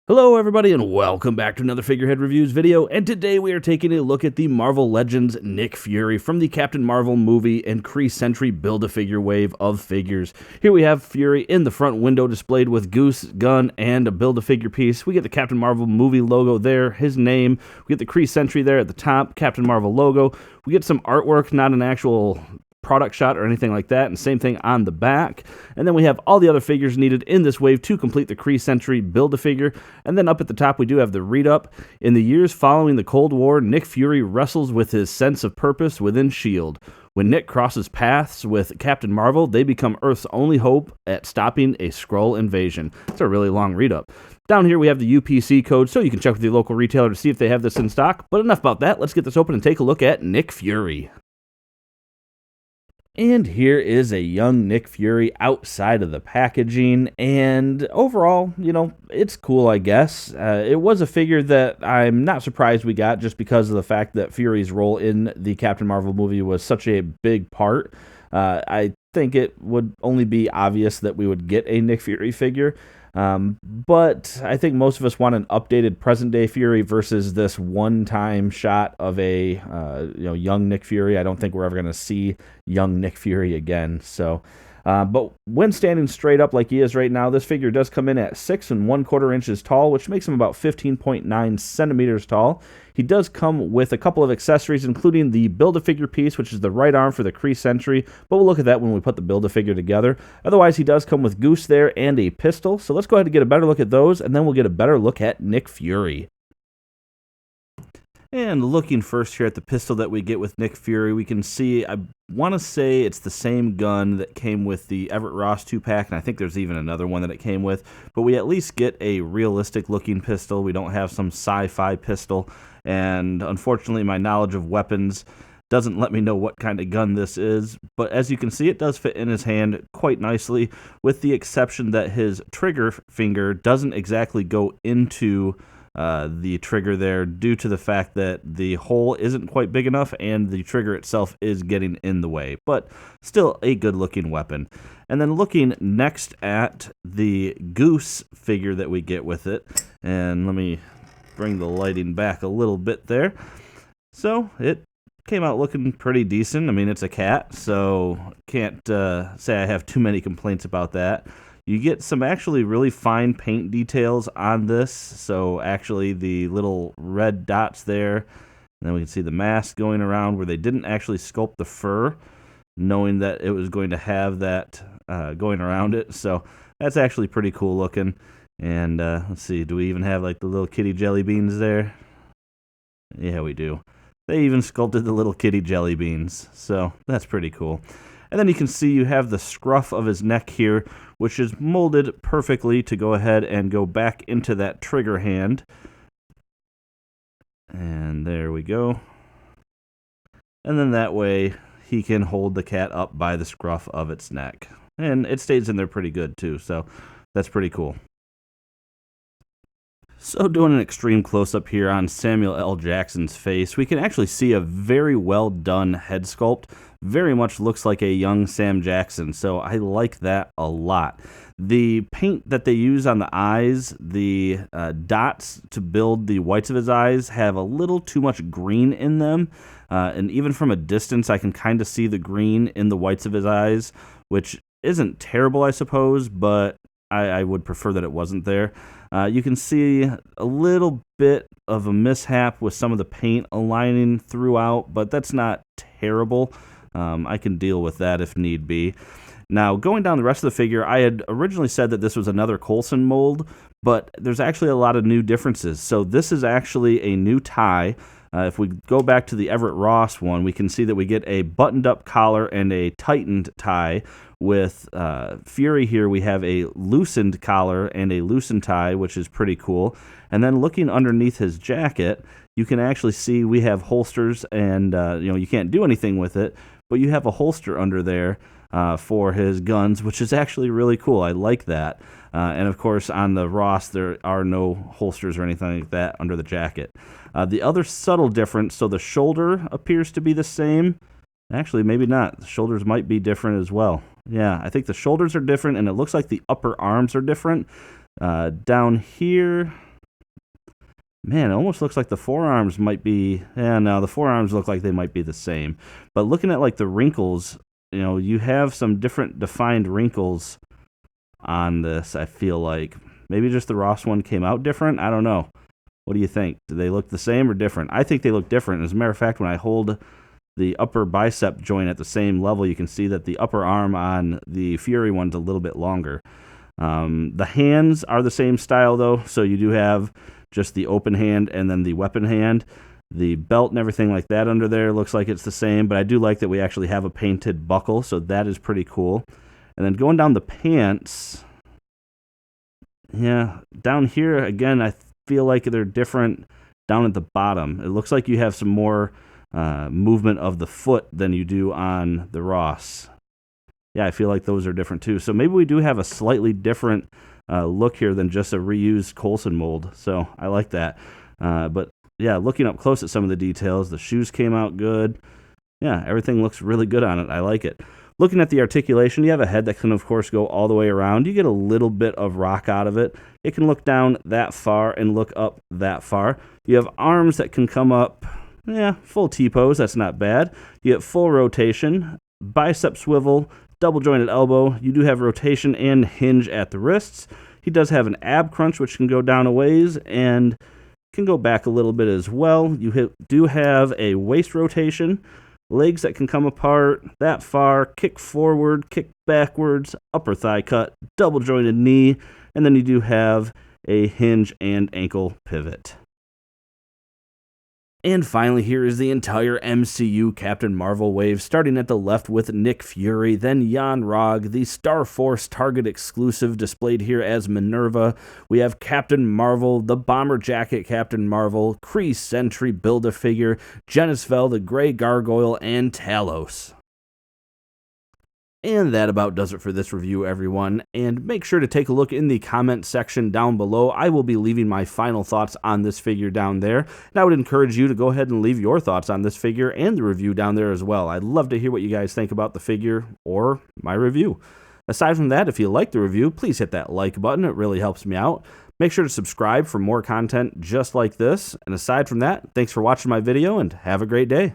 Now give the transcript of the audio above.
Hello everybody and welcome back to another Figurehead Reviews video, and today we are taking a look at the Marvel Legends Nick Fury from the Captain Marvel movie and Kree Sentry Build-A-Figure wave of figures. Here we have Fury in the front window displayed with goose, gun, and a Build-A-Figure piece. We get the Captain Marvel movie logo there, his name. We get the Kree Sentry there at the top, Captain Marvel logo. We get some artwork, not an actual product shot or anything like that, and same thing on the back. And then we have all the other figures needed in this wave to complete the Kree Sentry Build-A-Figure. And then up at the top we do have the read-up. In the years following the Cold War, Nick Fury wrestles with his sense of purpose within S.H.I.E.L.D. When Nick crosses paths with Captain Marvel, they become Earth's only hope at stopping a Skrull invasion. It's a really long read-up. Down here we have the UPC code, so you can check with your local retailer to see if they have this in stock. But enough about that, let's get this open and take a look at Nick Fury. And here is a young Nick Fury outside of the packaging, and overall, it's cool, I guess. It was a figure that I'm not surprised we got just because of the fact that Fury's role in the Captain Marvel movie was such a big part. I think it would only be obvious that we would get a Nick Fury figure. But I think most of us want an updated present-day Fury versus this one-time shot of a young Nick Fury. I don't think we're ever going to see young Nick Fury again. So, but when standing straight up like he is right now, this figure does come in at 6 1/4 inches tall, which makes him about 15.9 centimeters tall. He does come with a couple of accessories, including the Build-A-Figure piece, which is the right arm for the Kree Sentry, but we'll look at that when we put the Build-A-Figure together. Otherwise, he does come with Goose there and a pistol, so let's go ahead and get a better look at those, and then we'll get a better look at Nick Fury. And looking first here at the pistol that we get with Nick Fury, we can see, I want to say it's the same gun that came with the Everett Ross 2-pack, and I think there's even another one that it came with, but we at least get a realistic looking pistol. We don't have some sci-fi pistol, and unfortunately my knowledge of weapons doesn't let me know what kind of gun this is, but as you can see, it does fit in his hand quite nicely, with the exception that his trigger finger doesn't exactly go into the trigger there due to the fact that the hole isn't quite big enough and the trigger itself is getting in the way, but still a good looking weapon. And then looking next at the Goose figure that we get with it, and let me bring the lighting back a little bit there. So it came out looking pretty decent. I mean, it's a cat, so can't say I have too many complaints about that. You get some actually really fine paint details on this, so actually the little red dots there, and then we can see the mask going around where they didn't actually sculpt the fur, knowing that it was going to have that going around it, so that's actually pretty cool looking. And let's see, do we even have like the little kitty jelly beans there? Yeah, we do. They even sculpted the little kitty jelly beans, so that's pretty cool. And then you can see you have the scruff of his neck here, which is molded perfectly to go ahead and go back into that trigger hand. And there we go. And then that way he can hold the cat up by the scruff of its neck. And it stays in there pretty good too, so that's pretty cool. So doing an extreme close-up here on Samuel L. Jackson's face, we can actually see a very well done head sculpt. Very much looks like a young Sam Jackson, so I like that a lot. The paint that they use on the eyes, the dots to build the whites of his eyes, have a little too much green in them, and even from a distance I can kind of see the green in the whites of his eyes, which isn't terrible, I suppose, but I would prefer that it wasn't there. You can see a little bit of a mishap with some of the paint aligning throughout, but that's not terrible. I can deal with that if need be. Now, going down the rest of the figure, I had originally said that this was another Coulson mold, but there's actually a lot of new differences. So this is actually a new tie. If we go back to the Everett Ross one, we can see that we get a buttoned-up collar and a tightened tie. With Fury here, we have a loosened collar and a loosened tie, which is pretty cool. And then looking underneath his jacket, you can actually see we have holsters, and you can't do anything with it, but you have a holster under there for his guns, which is actually really cool. I like that. And of course, on the Ross, there are no holsters or anything like that under the jacket. The other subtle difference, so the shoulder appears to be the same. Actually, maybe not. The shoulders might be different as well. Yeah, I think the shoulders are different, and it looks like the upper arms are different. Down here, Man, it almost looks like the forearms might be, yeah, no, the forearms look like they might be the same. But looking at like the wrinkles, you have some different defined wrinkles on this, I feel like. Maybe just the Ross one came out different? I don't know. What do you think? Do they look the same or different? I think they look different. As a matter of fact, when I hold the upper bicep joint at the same level, you can see that the upper arm on the Fury one's a little bit longer. The hands are the same style, though, so you do have just the open hand and then the weapon hand. The belt and everything like that under there looks like it's the same, but I do like that we actually have a painted buckle, so that is pretty cool. And then going down the pants, yeah, down here, again, I feel like they're different down at the bottom. It looks like you have some more movement of the foot than you do on the Ross. Yeah, I feel like those are different too. So maybe we do have a slightly different look here than just a reused Coulson mold. So I like that. But yeah, looking up close at some of the details, the shoes came out good. Yeah, everything looks really good on it. I like it. Looking at the articulation, you have a head that can, of course, go all the way around. You get a little bit of rock out of it. It can look down that far and look up that far. You have arms that can come up, full T-pose. That's not bad. You get full rotation, bicep swivel, double jointed elbow. You do have rotation and hinge at the wrists. He does have an ab crunch, which can go down a ways and can go back a little bit as well. You do have a waist rotation, legs that can come apart that far, kick forward, kick backwards, upper thigh cut, double jointed knee, and then you do have a hinge and ankle pivot. And finally, here is the entire MCU Captain Marvel wave, starting at the left with Nick Fury, then Jan Rog, the Star Force Target exclusive displayed here as Minerva. We have Captain Marvel, the Bomber Jacket Captain Marvel, Kree Sentry Build-A-Figure, Genisvel, the Grey Gargoyle, and Talos. And that about does it for this review, everyone. And make sure to take a look in the comment section down below. I will be leaving my final thoughts on this figure down there. And I would encourage you to go ahead and leave your thoughts on this figure and the review down there as well. I'd love to hear what you guys think about the figure or my review. Aside from that, if you like the review, please hit that like button. It really helps me out. Make sure to subscribe for more content just like this. And aside from that, thanks for watching my video and have a great day.